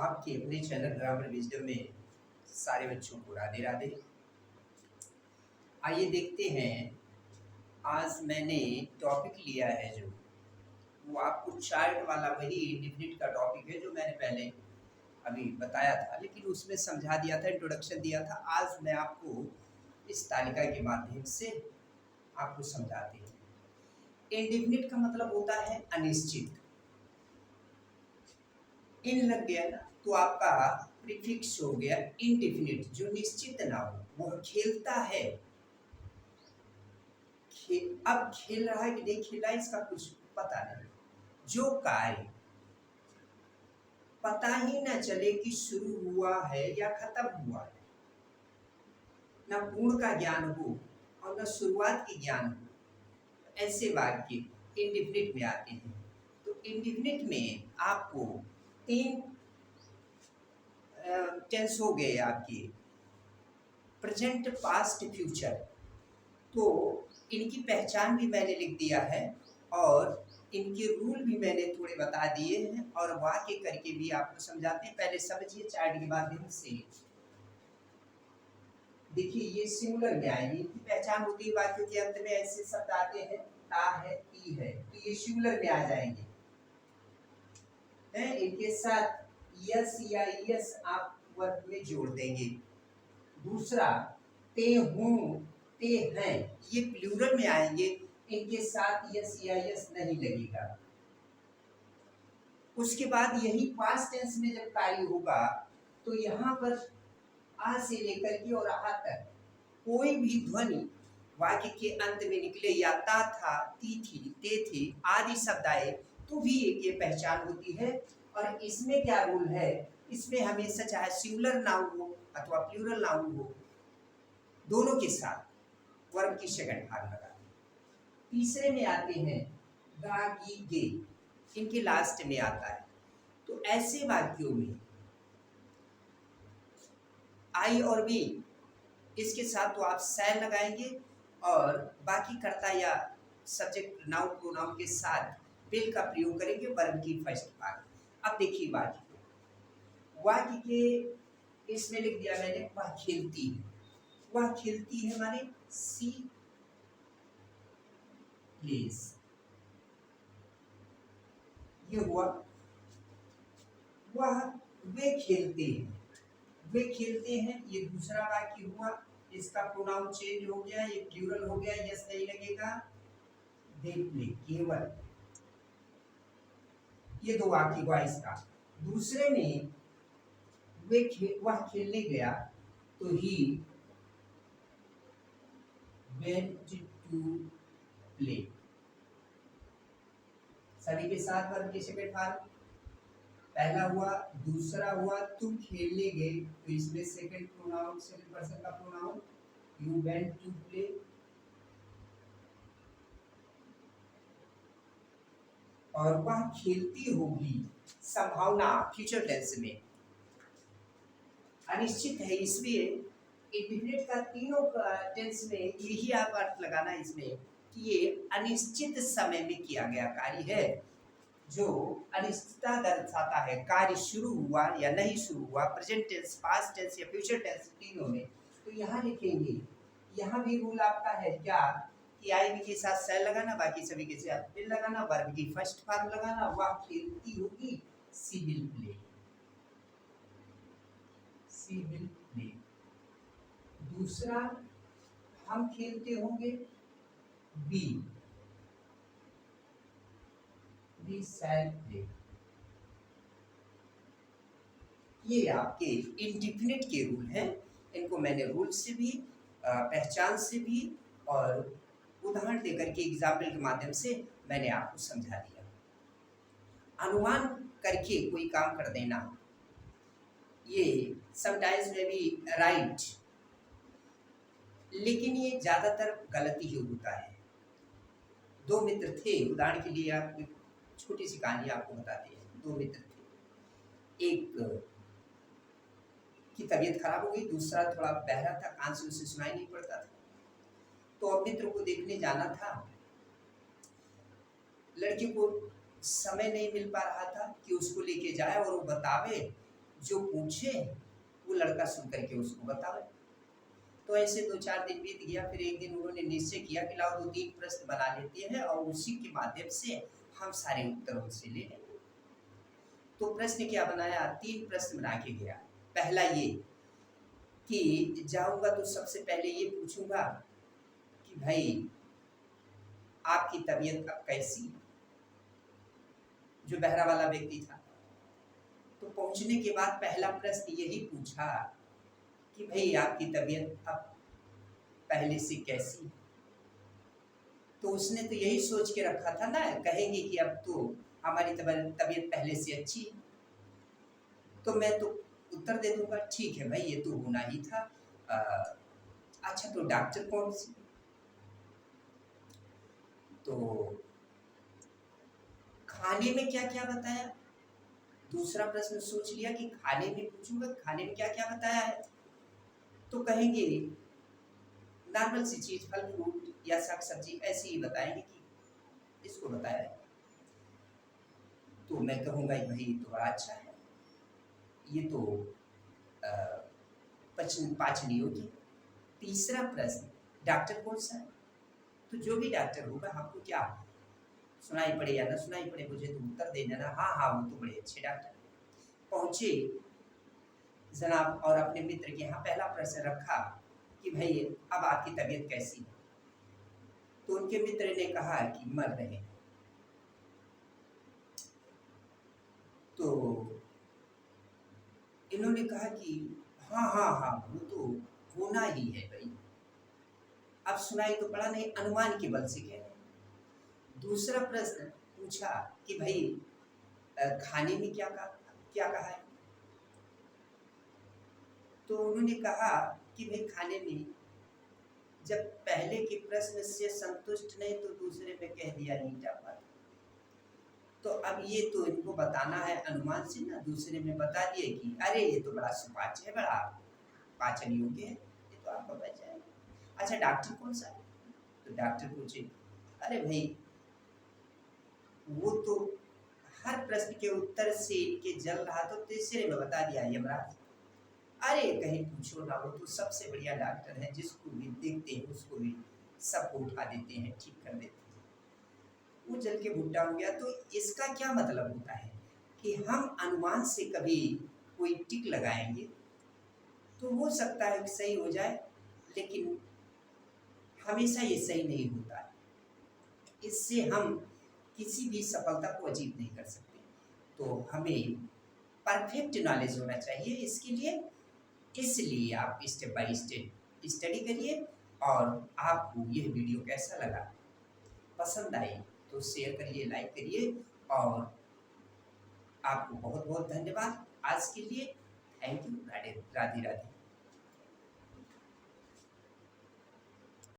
आपके अपने channel grammar wisdom में सारे बच्चों को राधे राधे। आइए देखते हैं, आज मैंने टॉपिक लिया है जो वो आपको चार्ट वाला वही इंडिफिनिट का टॉपिक है जो मैंने पहले अभी बताया था, लेकिन उसमें समझा दिया था, इंट्रोडक्शन दिया था। आज मैं आपको इस तालिका के माध्यम से आपको समझाते हैं। इंडिफिनिट का मतलब होता है अनिश्चित। इन लग गया ना तो आपका प्रीफिक्स हो गया इंडिफिनिट, जो निश्चित ना हो। वो खेलता है, अब खेल रहा है कि नहीं खेल रहा है इसका कुछ पता नहीं। जो कार्य पता ही ना चले कि शुरू हुआ है या खत्म हुआ है, ना पूर्ण का ज्ञान हो और न शुरुआत की ज्ञान हो, ऐसे वाक्य इंडिफिनिट में आते हैं। तो इंडिफिनिट में आपको तीन टेंस हो गए आपके, प्रेजेंट, पास्ट, फ्यूचर। तो इनकी पहचान भी मैंने लिख दिया है और इनके रूल भी मैंने थोड़े बता दिए हैं और वाक्य करके भी आपको समझाते हैं। पहले समझिए चार्ट के माध्यम से। देखिए ये सिंगुलर में आएंगे, इनकी पहचान होती है वाक्यों के अंत में ऐसे शब्द आते हैं, ता है, ती है, तो ये सिंगुलर में आ जाएंगे। इनके साथ यस या यस आप वर्ग में जोड़ देंगे। दूसरा ते हूं, ते हैं, ये प्लूरल में आएंगे, इनके साथ यस या यस नहीं लगेगा। उसके बाद यही पास्ट टेंस में जब कार्य होगा तो यहाँ पर आ से लेकर के और आ तक कोई भी ध्वनि वाक्य के अंत में निकले, या ता था, ती थी, ते थे आदि शब्द आए तो भी एक ये पहचान होती है। और इसमें क्या रूल है, इसमें हमेशा चाहे सिंगुलर नाउन हो अथवा प्लूरल नाउन हो, दोनों के साथ वर्ब की सेकंड फॉर्म लगा। तीसरे में आते हैं गा, गी, गे, इनके लास्ट में आता है। तो ऐसे वाक्यों में आई और बी इसके साथ तो आप सैल लगाएंगे और बाकी कर्ता या सब्जेक्ट नाउन प्रोनाउन के साथ बिल का प्रयोग करेंगे वर्ब की फर्स्ट पार्ट। अब देखिए वाक्य के इसमें लिख दिया मैंने, वह खेलती है। वह खेलती है माने सी प्लीज, ये हुआ। वह वे खेलते हैं, वे खेलते हैं, ये दूसरा वाक्य हुआ। इसका प्रोनाउन चेंज हो गया, ये प्लूरल हो गया, यस नहीं लगेगा। दे प्ले, केवल ये दो वाक्य हुआ इसका। दूसरे में वह खेलने गया तो ही वेंट टू प्ले, सभी के साथ वर्ब के सेकंड फॉर्म। पहला हुआ, दूसरा हुआ तुम खेलने गए, तो इसमें सेकंड प्रोनाउन, सेकंड पर्सन का pronoun you went to play. और वह खेलती होगी, संभावना फ्यूचर टेंस में अनिश्चित है, इसलिए इंडिफिनिट का तीनों टेंस में यही आप अर्थ लगाना इसमें कि ये अनिश्चित समय में किया गया कार्य है, जो अनिश्चितता दर्शाता है। कार्य शुरू हुआ या नहीं शुरू हुआ, प्रेजेंट टेंस, पास्ट टेंस या फ्यूचर टेंस, तीनों में। तो यहाँ लिखेंगे, यहाँ भी रूल आपका है क्या कि आई बी के साथ सेल लगाना, बाकी सभी के साथ विल लगाना, वर्ब की फर्स्ट फॉर्म लगाना। वह खेलती होगी she will play, she will play. दूसरा हम खेलते होंगे बी, वी शैल प्ले। ये आपके इंडिफिनिट के रूल हैं। इनको मैंने रूल से भी, पहचान से भी और उदाहरण देकर के एग्जाम्पल के माध्यम से मैंने आपको समझा दिया। अनुमान करके कोई काम कर देना, ये समटाइम्स में भी राइट, लेकिन ये ज़्यादातर गलती ही होता है। दो मित्र थे, उदाहरण के लिए आप छोटी सी कहानी आपको बताते हैं। दो मित्र थे, एक की तबीयत खराब हो गई, दूसरा थोड़ा बहरा था, कान से उसे सुनाई नहीं पड़ता था। तो अब मित्र को देखने जाना था, लड़के को समय नहीं मिल पा रहा था कि उसको लेके जाए और वो बतावे जो पूछे वो लड़का सुन करके उसको बतावे। तो ऐसे 2-4 दिन बीत गया। फिर एक दिन उन्होंने निश्चय किया कि लाओ 2-3 प्रश्न बना लेते हैं और उसी के माध्यम से हम सारे उत्तर उनसे ले लेंगे। तो प्रश्न क्या बनाया, 3 प्रश्न बना के गया। पहला ये कि जाऊंगा तो सबसे पहले ये पूछूंगा कि भाई आपकी तबीयत अब कैसी है, जो बहरा वाला व्यक्ति था। तो पहुंचने के बाद पहला प्रश्न यही पूछा कि भाई आपकी तबीयत अब पहले से कैसी है। तो उसने तो यही सोच के रखा था ना, कहेंगे कि अब तो हमारी तबीयत पहले से अच्छी है। तो मैं तो उत्तर दे दूंगा ठीक है भाई, ये तो होना ही था। अच्छा तो डॉक्टर कौन सी? तो खाने में क्या क्या बताया? दूसरा प्रश्न सोच लिया कि खाने में पूछूंगा खाने में क्या क्या बताया है। तो कहेंगे नॉर्मल सी चीज, फल फ्रूट या साग सब्जी ऐसी ही बताएंगे कि इसको बताया है। तो मैं कहूँगा भाई ये तो बड़ा अच्छा है, ये तो पाचन योग्य। तीसरा प्रश्न डॉक्टर कौन सा है? तो जो भी डॉक्टर होगा हमको क्या सुनाई पड़े या ना सुनाई पड़े, मुझे तो उत्तर दे देना हाँ हाँ वो तो बड़े अच्छे डॉक्टर। पहुंचे जनाब और अपने मित्र के यहाँ पहला प्रश्न रखा कि भाई अब आपकी तबीयत कैसी है। तो उनके मित्र ने कहा कि मर रहे हैं। तो इन्होंने कहा कि हाँ हाँ हाँ वो तो होना ही है भाई। अब सुनाई तो पड़ा नहीं, अनुमान के बल से कह रहे हैं। दूसरा प्रश्न पूछा कि भाई खाने में क्या कहा है। तो उन्होंने कहा कि भाई खाने में, जब पहले के प्रश्न से संतुष्ट नहीं तो दूसरे में कह दिया ईंटा पर। तो अब ये तो इनको बताना है अनुमान से ना, दूसरे में बता दिए कि अरे ये तो बड़ा सुपाच्य है, बड़ा पाचन योग्य है, ये तो आपको बच जाएगा। अच्छा डॉक्टर कौन सा है? तो डॉक्टर पूछे अरे भाई वो तो हर प्रश्न के उत्तर से इनके जल रहा, तो तीसरे में बता दिया यमराज। अरे कहीं पूछो ना, वो तो सबसे बढ़िया डॉक्टर है, जिसको भी देखते हैं उसको भी सबको उठा देते हैं, ठीक कर देते हैं। वो जल के भुट्टा हो गया। तो इसका क्या मतलब होता है कि हम अनुमान से कभी कोई टिक लगाएंगे तो हो सकता है कि सही हो जाए, लेकिन हमेशा ये सही नहीं होता है। इससे हम किसी भी सफलता को अचीव नहीं कर सकते। तो हमें परफेक्ट नॉलेज होना चाहिए इसके लिए। इसलिए आप स्टेप बाय स्टेप स्टडी करिए। और आपको यह वीडियो कैसा लगा, पसंद आई तो शेयर करिए, लाइक करिए। और आपको बहुत बहुत धन्यवाद आज के लिए। Thank you. राधे राधे।